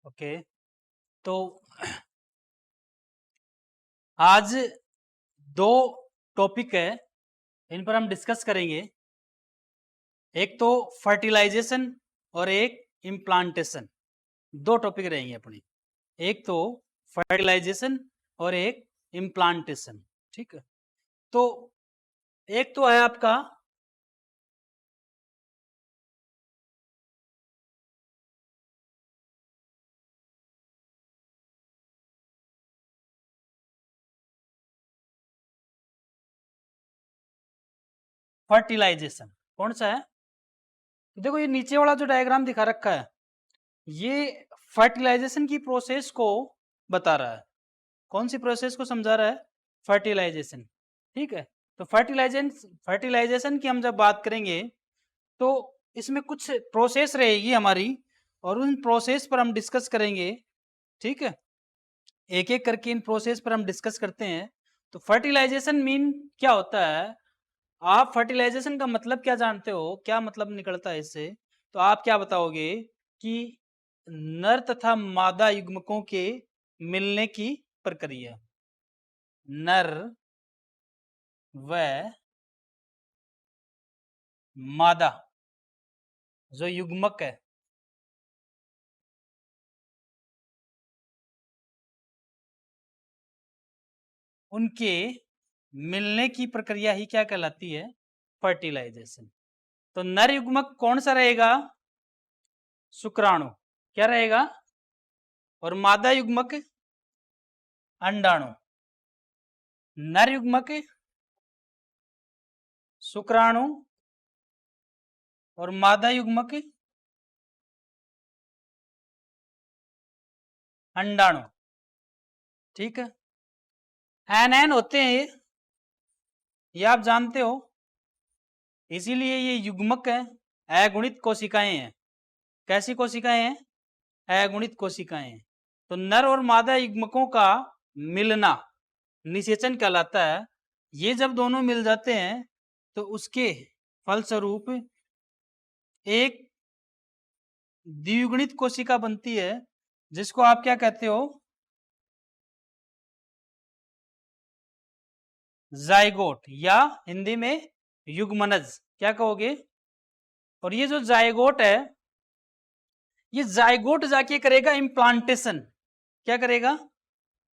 Okay, तो आज दो टॉपिक है, इन पर हम डिस्कस करेंगे। एक तो फर्टिलाइजेशन और एक इम्प्लांटेशन। दो टॉपिक रहेंगे अपनी, एक तो फर्टिलाइजेशन और एक इम्प्लांटेशन। ठीक है, तो एक तो है आपका फर्टिलाइजेशन। कौन सा है? देखो, ये नीचे वाला जो डायग्राम दिखा रखा है, ये फर्टिलाइजेशन की प्रोसेस को बता रहा है। कौन सी प्रोसेस को समझा रहा है? फर्टिलाइजेशन। ठीक है, तो फर्टिलाइजेशन की हम जब बात करेंगे तो इसमें कुछ प्रोसेस रहेगी हमारी, और उन प्रोसेस पर हम डिस्कस करेंगे। ठीक है, एक एक करके इन प्रोसेस पर हम डिस्कस करते हैं। तो फर्टिलाइजेशन मीन क्या होता है? आप फर्टिलाइजेशन का मतलब क्या जानते हो? क्या मतलब निकलता है इससे? तो आप क्या बताओगे कि नर तथा मादा युग्मकों के मिलने की प्रक्रिया। नर व मादा जो युग्मक है, उनके मिलने की प्रक्रिया ही क्या कहलाती है? फर्टिलाइजेशन। तो नर युग्मक कौन सा रहेगा? शुक्राणु। क्या रहेगा? और मादा युग्मक अंडाणु। नर युग्मक शुक्राणु और मादा युग्मक अंडाणु। ठीक है, एन होते हैं ये आप जानते हो, इसीलिए ये युग्मक है। अगुणित कोशिकाएं हैं। कैसी कोशिकाएं हैं? अगुणित कोशिकाएं हैं। तो नर और मादा युग्मकों का मिलना निषेचन कहलाता है। ये जब दोनों मिल जाते हैं तो उसके फलस्वरूप एक द्विगुणित कोशिका बनती है, जिसको आप क्या कहते हो? जाइगोट, या हिंदी में युग्मनज। क्या कहोगे? और ये जो जाइगोट है, ये जाइगोट जाके करेगा इम्प्लांटेशन। क्या करेगा?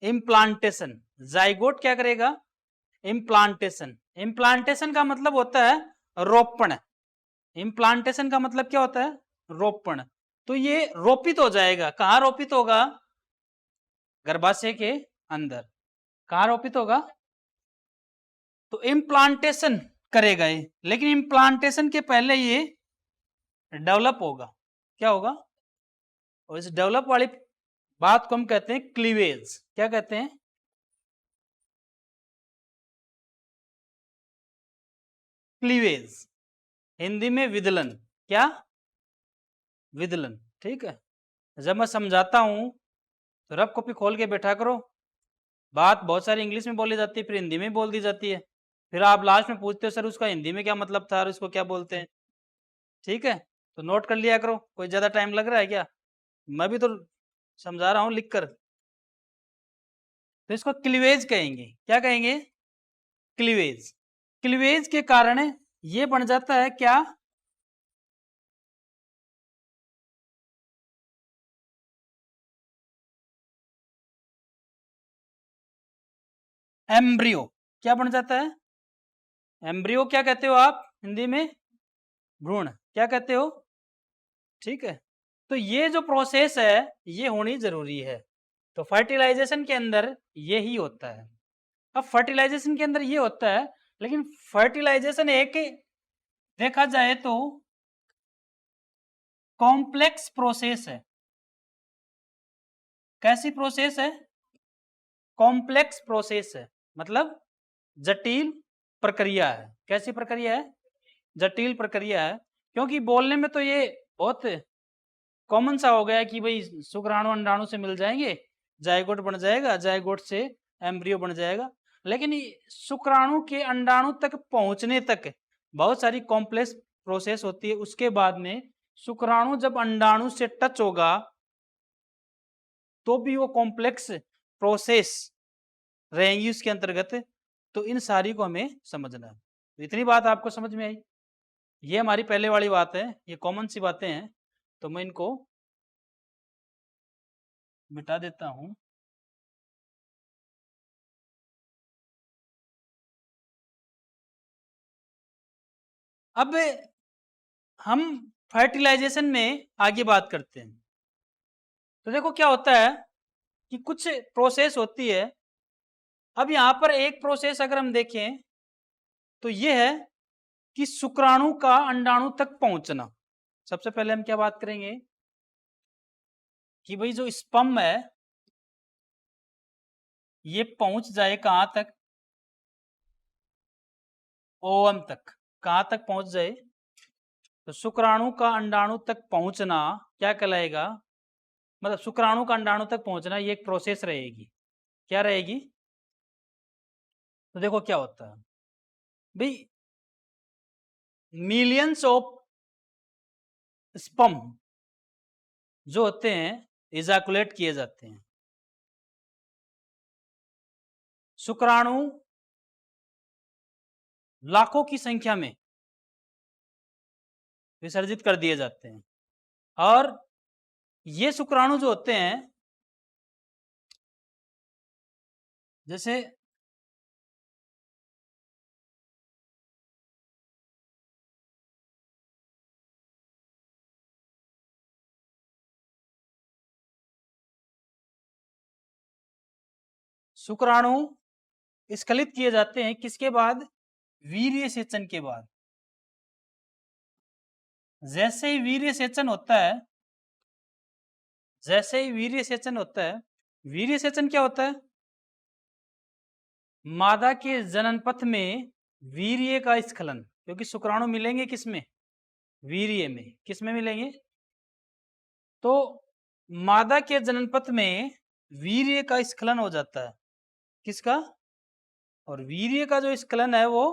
इम्प्लांटेशन। जाइगोट क्या करेगा? इम्प्लांटेशन। इम्प्लांटेशन का मतलब होता है रोपण। इम्प्लांटेशन का मतलब क्या होता है? रोपण। तो ये रोपित हो जाएगा। कहाँ रोपित होगा? गर्भाशय के अंदर। कहाँ रोपित होगा? तो इम्प्लांटेशन करेगा ये, लेकिन इम्प्लांटेशन के पहले ये डेवलप होगा। क्या होगा? और इस डेवलप वाली बात को हम कहते हैं क्लीवेज। क्या कहते हैं? क्लीवेज। हिंदी में विदलन। क्या? विदलन। ठीक है, जब मैं समझाता हूं तो रफ कॉपी खोल के बैठा करो। बात बहुत सारी इंग्लिश में बोली जाती है, फिर हिंदी में बोल दी जाती है, फिर आप लास्ट में पूछते हो सर उसका हिंदी में क्या मतलब था और इसको क्या बोलते हैं। ठीक है, तो नोट कर लिया करो। कोई ज्यादा टाइम लग रहा है क्या? मैं भी तो समझा रहा हूं लिख कर। तो इसको क्लीवेज कहेंगे। क्या कहेंगे? क्लीवेज। क्लीवेज के कारण ये बन जाता है क्या? एम्ब्रियो। क्या बन जाता है? एम्ब्रियो। क्या कहते हो आप हिंदी में? भ्रूण। क्या कहते हो? ठीक है, तो ये जो प्रोसेस है ये होनी जरूरी है। तो फर्टिलाइजेशन के अंदर यही होता है। अब फर्टिलाइजेशन के अंदर ये होता है, लेकिन फर्टिलाइजेशन एक देखा जाए तो कॉम्प्लेक्स प्रोसेस है। कैसी प्रोसेस है? कॉम्प्लेक्स प्रोसेस है, मतलब जटिल प्रक्रिया है। कैसी प्रक्रिया है? जटिल प्रक्रिया है। क्योंकि बोलने में तो ये बहुत कॉमन सा हो गया है कि भाई शुक्राणु अंडाणु से मिल जाएंगे, जायगोट बन जाएगा, जायगोट से एम्ब्रियो बन जाएगा। लेकिन शुक्राणु के अंडाणु तक पहुंचने तक बहुत सारी कॉम्प्लेक्स प्रोसेस होती है। उसके बाद में शुक्राणु जब अंडाणु से टच होगा तो भी वो कॉम्प्लेक्स प्रोसेस रहेंगी उसके अंतर्गत। तो इन सारी को हमें समझना है। तो इतनी बात आपको समझ में आई। ये हमारी पहले वाली बात है, ये कॉमन सी बातें हैं, तो मैं इनको मिटा देता हूं। अब हम फर्टिलाइजेशन में आगे बात करते हैं। तो देखो क्या होता है कि कुछ प्रोसेस होती है। अब यहां पर एक प्रोसेस अगर हम देखें तो ये है कि शुक्राणु का अंडाणु तक पहुंचना। सबसे पहले हम क्या बात करेंगे कि भाई जो स्पर्म है ये पहुंच जाए कहां तक, ओवम तक। कहां तक पहुंच जाए, तो शुक्राणु का अंडाणु तक पहुंचना क्या कहलाएगा, मतलब शुक्राणु का अंडाणु तक पहुंचना ये एक प्रोसेस रहेगी। क्या रहेगी, तो देखो क्या होता है भाई, मिलियंस ऑफ स्पर्म जो होते हैं इजाकुलेट किए जाते हैं। शुक्राणु लाखों की संख्या में विसर्जित कर दिए जाते हैं। और ये शुक्राणु जो होते हैं, जैसे शुक्राणु स्खलित किए जाते हैं किसके बाद, वीर्य सेचन के बाद। जैसे ही वीर्य सेचन होता है, जैसे ही वीर्य सेचन होता है, वीर्य सेचन क्या होता है, मादा के जनन पथ में वीर्य का स्खलन, क्योंकि शुक्राणु मिलेंगे किसमें, वीर्य में। किस में मिलेंगे, तो मादा के जनन पथ में वीर्य का स्खलन हो जाता है। किसका, और वीर्य का जो स्खलन है वो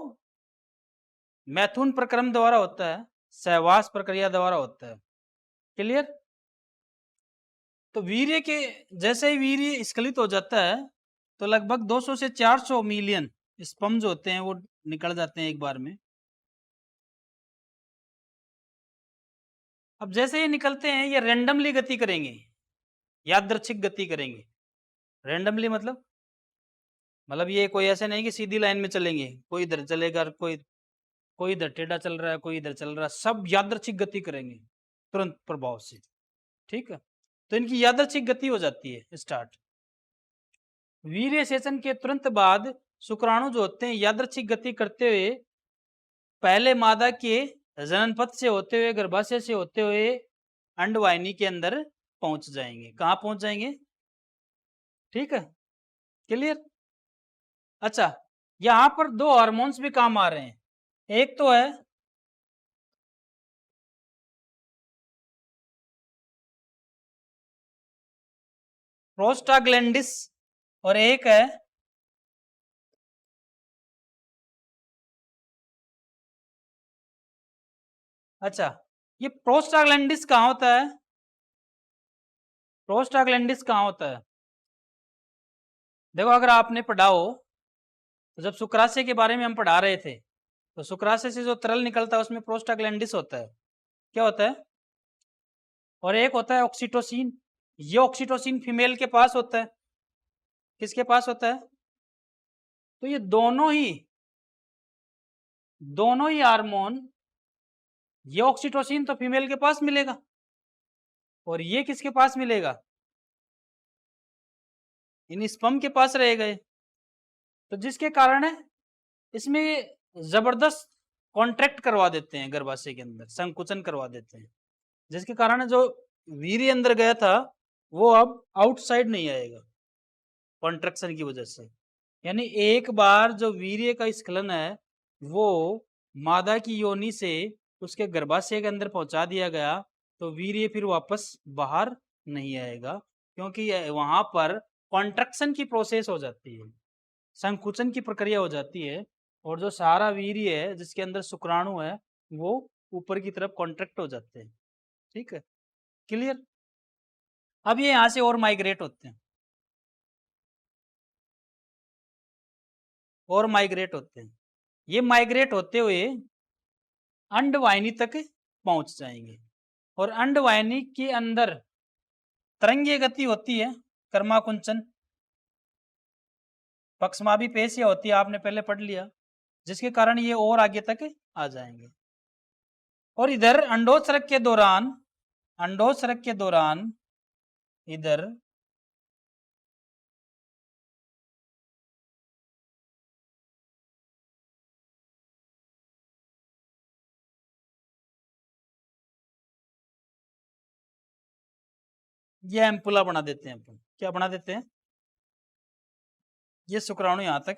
मैथुन प्रक्रम द्वारा होता है, सहवास प्रक्रिया द्वारा होता है। क्लियर। तो वीर्य के जैसे ही वीर्य स्खलित हो जाता है तो लगभग 200 से 400 मिलियन स्पर्म जो होते हैं वो निकल जाते हैं एक बार में। अब जैसे ये निकलते हैं ये रैंडमली गति करेंगे, यादृच्छिक गति करेंगे। रैंडमली मतलब ये कोई ऐसे नहीं कि सीधी लाइन में चलेंगे, कोई इधर चलेगा, कोई इधर टेढ़ा चल रहा है, कोई इधर चल रहा है, सब यादृच्छिक गति करेंगे तुरंत प्रभाव से। ठीक है, तो इनकी यादृच्छिक गति हो जाती है स्टार्ट। वीर्य सेचन के तुरंत बाद शुक्राणु जो होते हैं यादृच्छिक गति करते हुए पहले मादा के जनन पथ से होते हुए, गर्भाशय से होते हुए अंडवाहिनी के अंदर पहुंच जाएंगे। कहाँ पहुंच जाएंगे, ठीक है, क्लियर। अच्छा, यहां पर दो हार्मोन्स भी काम आ रहे हैं। एक तो है प्रोस्टाग्लैंडिस और एक है अच्छा, ये प्रोस्टाग्लैंडिस कहाँ होता है, प्रोस्टाग्लैंडिस कहाँ होता है, देखो अगर आपने पढ़ा हो तो जब शुक्राशय के बारे में हम पढ़ा रहे थे तो शुक्राशय से जो तरल निकलता है उसमें प्रोस्टाग्लैंडिस होता है। क्या होता है, और एक होता है ऑक्सीटोसिन। ये ऑक्सीटोसिन फीमेल के पास होता है, किसके पास होता है, तो ये दोनों ही हार्मोन, ये ऑक्सीटोसिन तो फीमेल के पास मिलेगा और ये किसके पास मिलेगा, इन स्पर्म के पास रहेगा ये। तो जिसके कारण है इसमें जबरदस्त कॉन्ट्रैक्ट करवा देते हैं, गर्भाशय के अंदर संकुचन करवा देते हैं, जिसके कारण जो वीर्य अंदर गया था वो अब आउटसाइड नहीं आएगा कॉन्ट्रैक्शन की वजह से। यानी एक बार जो वीर्य का स्खलन है वो मादा की योनि से उसके गर्भाशय के अंदर पहुंचा दिया गया तो वीर्य फिर वापस बाहर नहीं आएगा, क्योंकि वहां पर कॉन्ट्रैक्शन की प्रोसेस हो जाती है, संकुचन की प्रक्रिया हो जाती है, और जो सारा वीर्य है जिसके अंदर शुक्राणु है वो ऊपर की तरफ कॉन्ट्रैक्ट हो जाते हैं। ठीक है, क्लियर। अब ये यहां से और माइग्रेट होते हैं, और माइग्रेट होते हैं। ये माइग्रेट होते हुए अंडवाहिनी तक पहुंच जाएंगे, और अंडवाहिनी के अंदर तरंगीय गति होती है, कर्माकुंचन पक्षमापी पेशियां होती है, आपने पहले पढ़ लिया, जिसके कारण ये और आगे तक आ जाएंगे। और इधर अंडोत्सर्ग के दौरान, अंडोत्सर्ग के दौरान इधर ये एम्पुला बना देते हैं अपन। क्या बना देते हैं? ये शुक्राणु यहां तक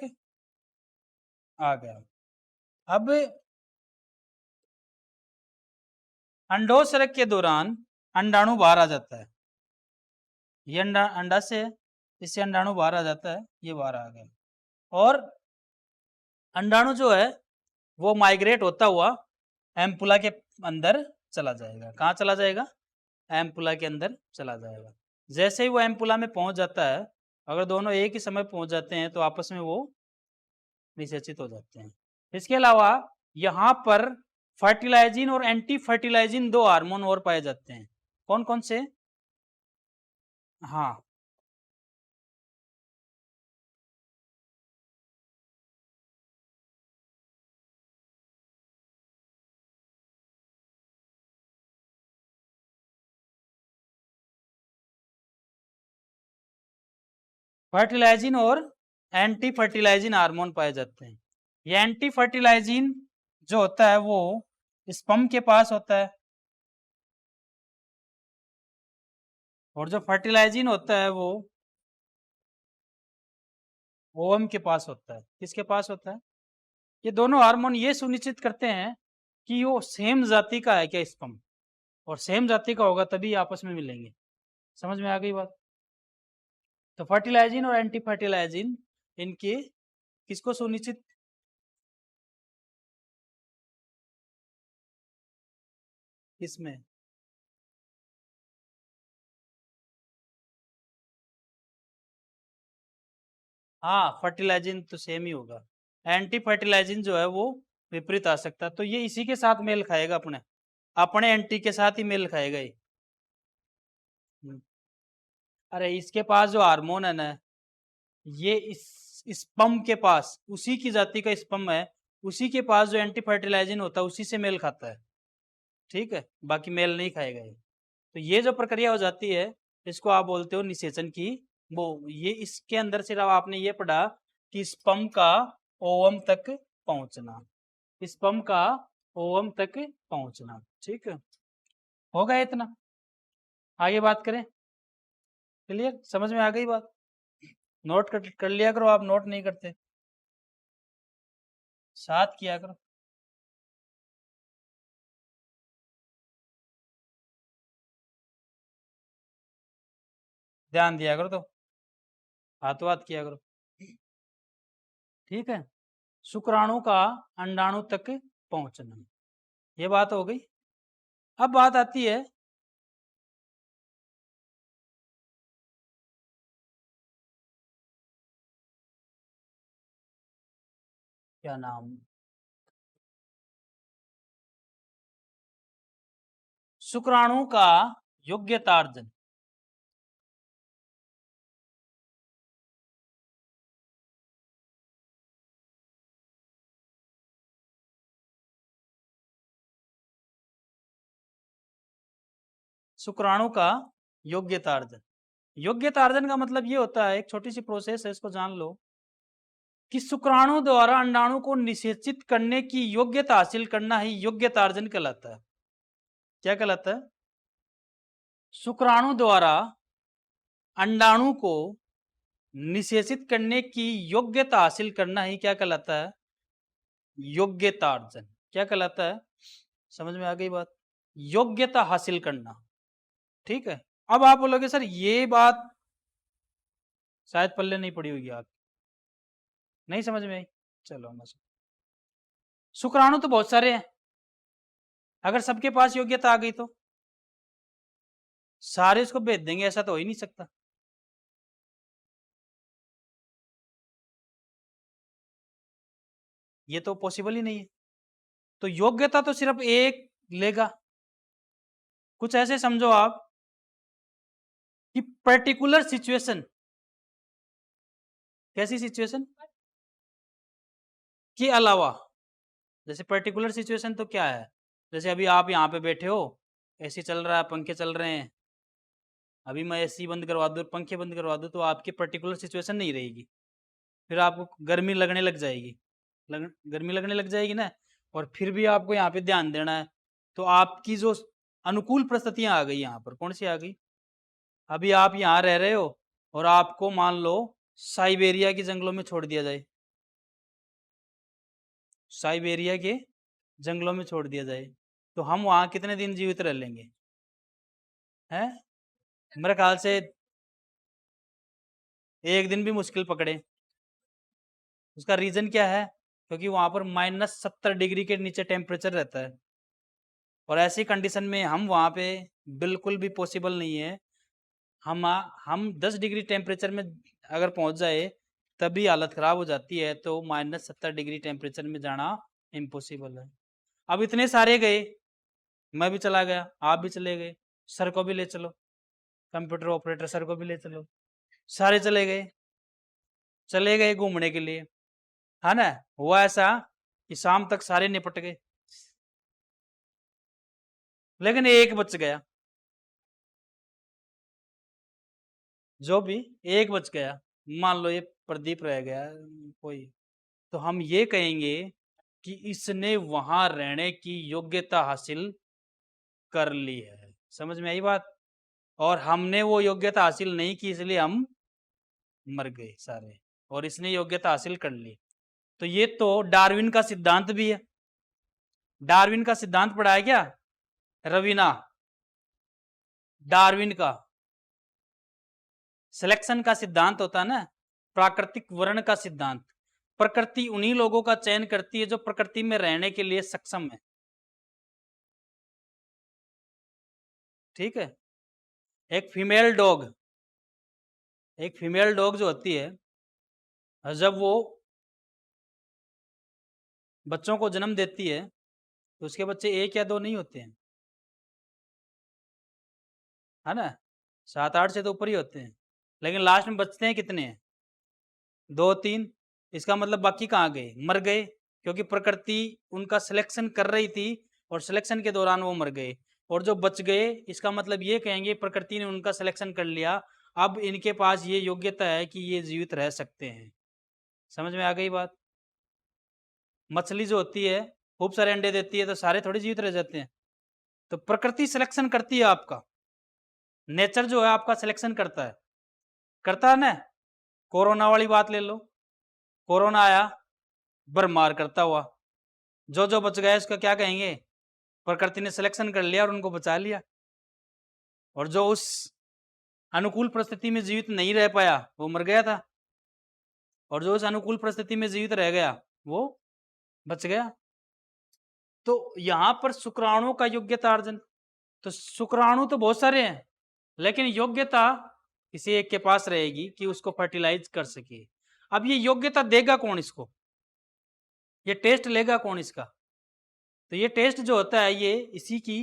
आ गया। अब अंडोत्सर्ग के दौरान अंडाणु बाहर आ जाता है, ये अंडा से, इससे अंडाणु बाहर आ जाता है, ये बाहर आ गया। और अंडाणु जो है वो माइग्रेट होता हुआ एम्पुला के अंदर चला जाएगा। कहाँ चला जाएगा? एम्पुला के अंदर चला जाएगा। जैसे ही वो एम्पुला में पहुंच जाता है, अगर दोनों एक ही समय पहुंच जाते हैं तो आपस में वो निषेचित हो जाते हैं। इसके अलावा यहाँ पर फर्टिलाइजिन और एंटी फर्टिलाइजिन दो हार्मोन और पाए जाते हैं। कौन कौन से? हाँ, फर्टिलाइजिन और एंटी फर्टिलाइजिन हार्मोन पाए जाते हैं। ये एंटी फर्टिलाइजिन जो होता है वो स्पर्म के पास होता है, और जो फर्टिलाइजिन होता है वो ओवम के पास होता है। किसके पास होता है? ये दोनों हार्मोन ये सुनिश्चित करते हैं कि वो सेम जाति का है क्या स्पर्म, और सेम जाति का होगा तभी आपस में मिलेंगे। समझ में आ गई बात? तो फर्टिलाइजिन और एंटी फर्टिलाइजिन इनके किसको सुनिश्चित? किसमें? हाँ, फर्टिलाइजिन तो सेम ही होगा, एंटी फर्टिलाइजिन जो है वो विपरीत आ सकता है। तो ये इसी के साथ मेल खाएगा, अपने अपने एंटी के साथ ही मेल खाएगा ये। अरे इसके पास जो हार्मोन है ना, ये इस स्पर्म के पास, उसी की जाति का स्पर्म है, उसी के पास जो एंटी फर्टिलाइजिन होता है उसी से मेल खाता है। ठीक है, बाकी मेल नहीं खाएगा ये। तो ये जो प्रक्रिया हो जाती है इसको आप बोलते हो निषेचन की। वो ये इसके अंदर सिर्फ आपने ये पढ़ा कि स्पर्म का ओवम तक पहुंचना, स्पर्म का ओवम तक पहुंचना। ठीक है, हो गया इतना? आगे बात करें? क्लियर? समझ में आ गई बात? नोट कर लिया करो, आप नोट नहीं करते, साथ किया करो। ध्यान दिया करो, तो हाथों हाथ किया करो। ठीक है, शुक्राणु का अंडाणु तक पहुंचना, ये बात हो गई। अब बात आती है क्या नाम, शुक्राणु का योग्यतार्जन। शुक्राणु का योग्यतार्जन, योग्यतार्जन का मतलब ये होता है, एक छोटी सी प्रोसेस है, इसको जान लो, कि शुक्राणु द्वारा अंडाणु को निषेचित करने की योग्यता हासिल करना ही योग्यतार्जन कहलाता है। क्या कहलाता है? शुक्राणु द्वारा अंडाणु को निषेचित करने की योग्यता हासिल करना ही क्या कहलाता है? योग्यतार्जन। क्या कहलाता है? समझ में आ गई बात? योग्यता हासिल करना। ठीक है, अब आप बोलोगे सर ये बात शायद पल्ले नहीं पड़ी होगी, आप नहीं समझ में आई। चलो मैं शुक्राणु तो बहुत सारे हैं, अगर सबके पास योग्यता आ गई तो सारे इसको भेज देंगे, ऐसा तो हो ही नहीं सकता। ये तो पॉसिबल ही नहीं है। तो योग्यता तो सिर्फ एक लेगा। कुछ ऐसे समझो आप कि पर्टिकुलर सिचुएशन, कैसी सिचुएशन के अलावा, जैसे पर्टिकुलर सिचुएशन तो क्या है, जैसे अभी आप यहाँ पे बैठे हो, एसी चल रहा है, पंखे चल रहे हैं, अभी मैं एसी बंद करवा दूँ, पंखे बंद करवा दूँ, तो आपकी पर्टिकुलर सिचुएशन नहीं रहेगी, फिर आपको गर्मी लगने लग जाएगी, गर्मी लगने लग जाएगी ना। और फिर भी आपको यहाँ पे ध्यान देना है, तो आपकी जो अनुकूल परिस्थितियां आ गई यहाँ पर, कौन सी आ गई, अभी आप यहाँ रह रहे हो और आपको मान लो साइबेरिया के जंगलों में छोड़ दिया जाए, साइबेरिया के जंगलों में छोड़ दिया जाए, तो हम वहाँ कितने दिन जीवित रह लेंगे, हैं? मेरे ख्याल से एक दिन भी मुश्किल पकड़े। उसका रीजन क्या है, क्योंकि वहां पर -70 डिग्री के नीचे टेम्परेचर रहता है, और ऐसी कंडीशन में हम वहां पे बिल्कुल भी पॉसिबल नहीं है। हम 10 डिग्री टेम्परेचर में अगर पहुंच जाए तभी हालत खराब हो जाती है, तो -70 डिग्री टेम्परेचर में जाना इम्पॉसिबल है। अब इतने सारे गए, मैं भी चला गया, आप भी चले गए, सर को भी ले चलो, कंप्यूटर ऑपरेटर सर को भी ले चलो, सारे चले गए घूमने के लिए, है ना। हुआ ऐसा कि शाम तक सारे निपट गए, लेकिन एक बच गया, जो भी एक बच गया, मान लो ये प्रदीप रह गया कोई, तो हम ये कहेंगे कि इसने वहां रहने की योग्यता हासिल कर ली है। समझ में आई बात? और हमने वो योग्यता हासिल नहीं की, इसलिए हम मर गए सारे, और इसने योग्यता हासिल कर ली। तो ये तो डार्विन का सिद्धांत भी है। डार्विन का सिद्धांत पढ़ा है क्या रवीना? डार्विन का सिलेक्शन का सिद्धांत होता है ना, प्राकृतिक वर्ण का सिद्धांत। प्रकृति उन्हीं लोगों का चयन करती है जो प्रकृति में रहने के लिए सक्षम है। ठीक है। एक फीमेल डॉग, एक फीमेल डॉग जो होती है, जब वो बच्चों को जन्म देती है तो उसके बच्चे एक या दो नहीं होते हैं, है ना, 7-8 से तो ऊपर ही होते हैं, लेकिन लास्ट में बचते हैं कितने हैं, 2-3। इसका मतलब बाकी कहाँ गए, मर गए, क्योंकि प्रकृति उनका सिलेक्शन कर रही थी और सिलेक्शन के दौरान वो मर गए। और जो बच गए, इसका मतलब ये कहेंगे प्रकृति ने उनका सिलेक्शन कर लिया, अब इनके पास ये योग्यता है कि ये जीवित रह सकते हैं। समझ में आ गई बात? मछली जो होती है खूब सारे अंडे देती है, तो सारे थोड़ी जीवित रह जाते हैं, तो प्रकृति सिलेक्शन करती है आपका, नेचर जो है आपका सिलेक्शन करता है ना। कोरोना वाली बात ले लो, कोरोना आया भरमार करता हुआ, जो जो बच गया इसका क्या कहेंगे, प्रकृति ने सिलेक्शन कर लिया और उनको बचा लिया। और जो उस अनुकूल परिस्थिति में जीवित नहीं रह पाया वो मर गया था, और जो उस अनुकूल परिस्थिति में जीवित रह गया वो बच गया। तो यहां पर शुक्राणु का योग्यता अर्जन, तो शुक्राणु तो बहुत सारे हैं, लेकिन योग्यता किसी एक के पास रहेगी कि उसको फर्टिलाइज कर सके। अब ये योग्यता देगा कौन इसको, ये टेस्ट लेगा कौन इसका? तो ये टेस्ट जो होता है ये इसी की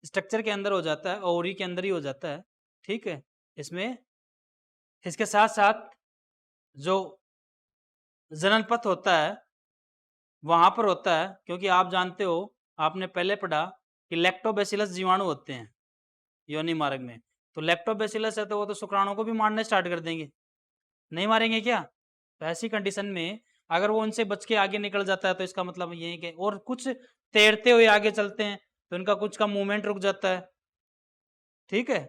स्ट्रक्चर के अंदर हो जाता है, ओवरी के अंदर ही हो जाता है। ठीक है। इसमें इसके साथ साथ जो जनन पथ होता है वहां पर होता है, क्योंकि आप जानते हो, आपने पहले पढ़ा कि लैक्टोबैसिलस जीवाणु होते हैं योनि मार्ग में। तो लैक्टोबैसिलस है तो वो तो शुक्राणु को भी मारना स्टार्ट कर देंगे, नहीं मारेंगे क्या? तो ऐसी कंडीशन में अगर वो उनसे बच के आगे निकल जाता है तो इसका मतलब ये है कि, और कुछ तैरते हुए आगे चलते हैं तो इनका कुछ का मूवमेंट रुक जाता है। ठीक है।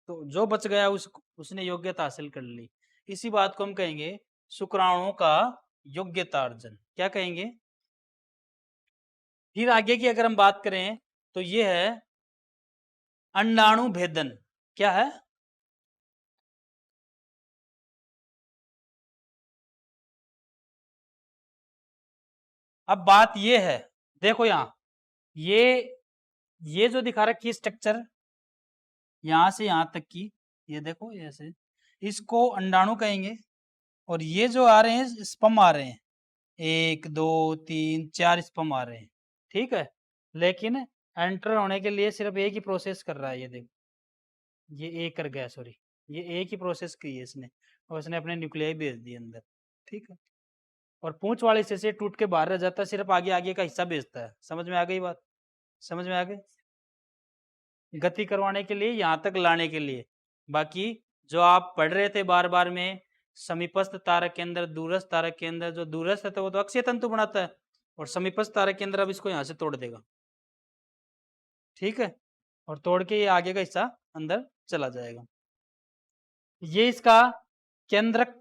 तो जो बच गया उसने योग्यता हासिल कर ली। इसी बात को हम कहेंगे शुक्राणुओं का योग्यता अर्जन। क्या कहेंगे? फिर आगे की अगर हम बात करें तो ये है अंडाणु भेदन। क्या है? अब बात ये है, देखो यहां ये जो दिखा रखी है स्ट्रक्चर, यहाँ से यहाँ तक की, ये देखो ऐसे, इसको अंडाणु कहेंगे। और ये जो आ रहे हैं स्पर्म आ रहे हैं, 1 2 3 4 स्पर्म आ रहे हैं, ठीक है। लेकिन एंटर होने के लिए सिर्फ एक ही प्रोसेस कर रहा है, ये देखो, ये एक कर गया, सॉरी, ये एक ही प्रोसेस की है इसने, और इसने अपने न्यूक्लियाई भेज दिए अंदर, ठीक है। और पूंछ वाले हिस्से से टूट के बाहर रह जाता है, सिर्फ आगे आगे का हिस्सा भेजता है। समझ में आ गई बात? समझ में आ गई? गति करवाने के लिए, यहाँ तक लाने के लिए। बाकी जो आप पढ़ रहे थे बार बार में, समीपस्थ तारक के अंदर, दूरस्थ तारक के अंदर, जो दूरस्थ है तो वो तो अक्षीय तंतु बनाता है, और समीपस्थ तारक के अंदर अब इसको यहाँ से तोड़ देगा, ठीक है। और तोड़ के ये आगे का हिस्सा अंदर चला जाएगा। ये इसका केंद्रक,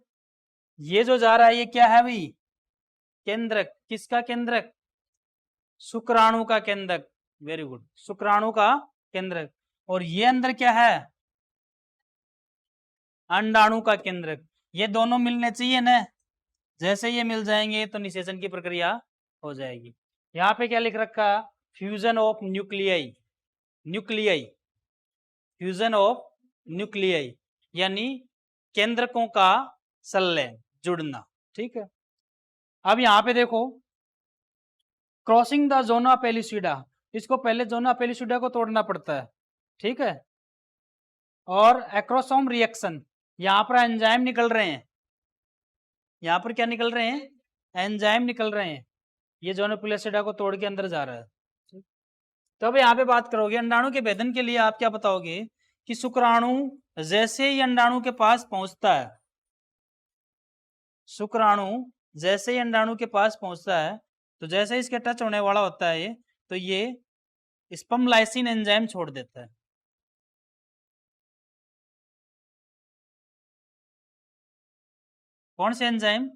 ये जो जा रहा है ये क्या है भाई? केंद्रक। किसका केंद्रक? शुक्राणु का केंद्रक। वेरी गुड, शुक्राणु का केंद्रक। और ये अंदर क्या है? अंडाणु का केंद्रक। ये दोनों मिलने चाहिए ना, जैसे ये मिल जाएंगे तो निषेचन की प्रक्रिया हो जाएगी। यहाँ पे क्या लिख रखा? Fusion of nuclei. Nuclei, fusion of nuclei, यानी केंद्रकों का संलयन, जुड़ना, ठीक है। अब यहाँ पे देखो, क्रॉसिंग द जोना पेलिसिडा, इसको पहले जोना पेलिसिडा को तोड़ना पड़ता है, ठीक है। और एक्रोसोम रिएक्शन, यहाँ पर एंजाइम निकल रहे हैं, यहाँ पर क्या निकल रहे हैं? एंजाइम निकल रहे हैं। ये जोना पेलिसिडा को तोड़ के अंदर जा रहा है। तो अब यहाँ पे बात करोगे अंडाणु के भेदन के लिए, आप क्या बताओगे कि शुक्राणु जैसे ही अंडाणु के पास पहुंचता है, शुक्राणु जैसे ही अंडाणु के पास पहुंचता है, तो जैसे इसके टच होने वाला होता है ये, तो ये स्पर्म लाइसिन एंजाइम छोड़ देता है। कौन से एंजाइम?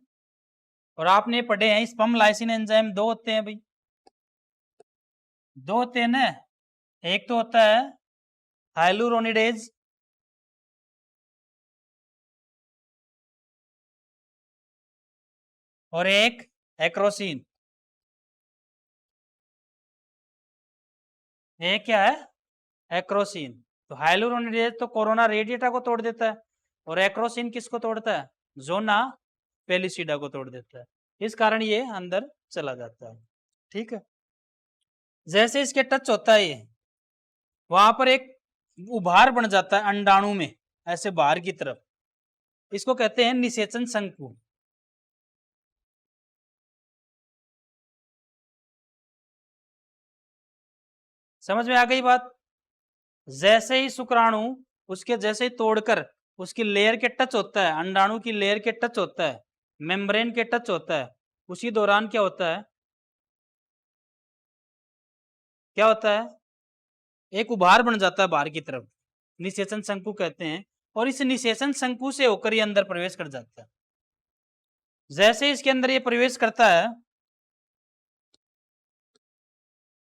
और आपने पढ़े हैं स्पर्म लाइसिन एंजाइम दो होते हैं भाई, दो होते हैं ना। एक तो होता है हाइलुरोनिडेज, और एक एक्रोसिन। एक क्या है? एक्रोसिन। तो हाइलुरोनिडेज तो कोरोना रेडिएटा को तोड़ देता है, और एक्रोसिन किसको तोड़ता है? जोना पेलिसिडा को तोड़ देता है। इस कारण ये अंदर चला जाता है, ठीक है। जैसे इसके टच होता है ये, वहां पर एक उभार बन जाता है अंडाणु में, ऐसे बाहर की तरफ, इसको कहते हैं निषेचन शंकु। समझ में आ गई बात? जैसे ही शुक्राणु उसके जैसे ही तोड़कर उसकी लेयर के टच होता है, अंडाणु की लेयर के टच होता है, मेम्ब्रेन के टच होता है, उसी दौरान क्या होता है? क्या होता है? एक उभार बन जाता है बाहर की तरफ, निषेचन शंकु कहते हैं। और इस निषेचन शंकु से होकर ये अंदर प्रवेश कर जाता है। जैसे इसके अंदर ये प्रवेश करता है,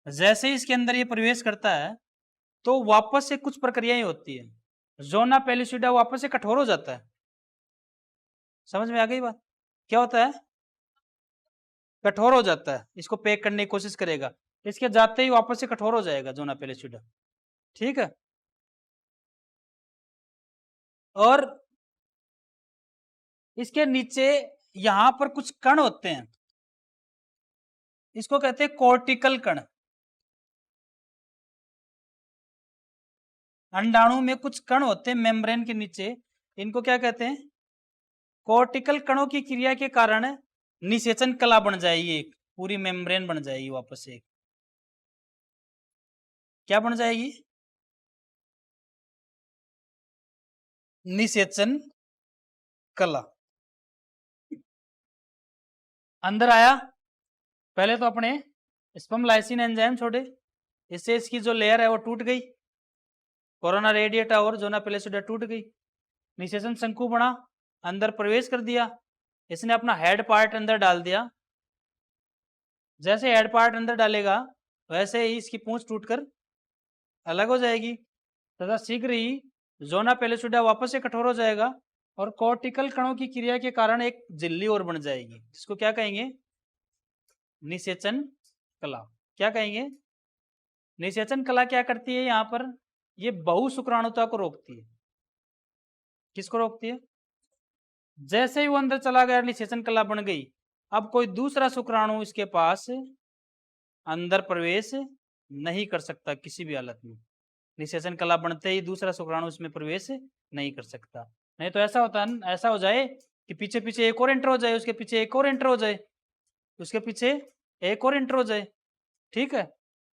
जैसे इसके अंदर ये प्रवेश करता है, तो वापस से कुछ प्रक्रियाएं होती है। जोना पेलिसिडा वापस से कठोर हो जाता है। समझ में आ गई बात? क्या होता है? कठोर हो जाता है, इसको पैक करने की कोशिश करेगा, इसके जाते ही वापस से कठोर हो जाएगा जोना पेलिसिडा, ठीक है। और इसके नीचे यहां पर कुछ कण होते हैं, इसको कहते हैं कोर्टिकल कण। अंडाणु में कुछ कण होते हैं मेम्ब्रेन के नीचे, इनको क्या कहते हैं? कोर्टिकल कणों की क्रिया के कारण निषेचन कला बन जाएगी, एक पूरी मेम्ब्रेन बन जाएगी वापस से। क्या बन जाएगी? निषेचन कला। अंदर आया, पहले तो अपने स्पर्म लाइसिन एंजाइम छोड़े, इससे इसकी जो लेयर है वो टूट गई, कोरोना रेडिएटा और जोना पेलिसिडा टूट गई, निषेचन शंकु बना, अंदर प्रवेश कर दिया, इसने अपना हेड पार्ट अंदर डाल दिया। जैसे हेड पार्ट अंदर डालेगा वैसे ही इसकी पूंछ टूटकर अलग हो जाएगी, तथा शीघ्र ही जोना पेलिसिडा वापस से कठोर हो जाएगा, और कोर्टिकल कणों की क्रिया के कारण एक झिल्ली और बन जाएगी, जिसको क्या कहेंगे? निषेचन कला। क्या कहेंगे? निषेचन कला क्या करती है? यहाँ पर ये बहु शुक्राणुता को रोकती है। किसको रोकती है? जैसे ही वो अंदर चला गया, निषेचन कला बन गई, अब कोई दूसरा शुक्राणु इसके पास अंदर प्रवेश नहीं कर सकता किसी भी हालत में। निषेचन कला बनते ही दूसरा शुक्राणु इसमें प्रवेश नहीं कर सकता। नहीं तो ऐसा होता है, ऐसा हो जाए कि पीछे पीछे एक और एंटर हो जाए, उसके पीछे एक और एंटर हो जाए, उसके पीछे एक और एंटर हो जाए। ठीक है,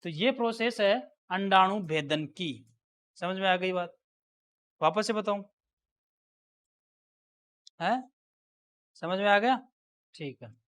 तो ये प्रोसेस है अंडाणु भेदन की। समझ में आ गई बात? वापस से बताऊं? है समझ में आ गया? ठीक है।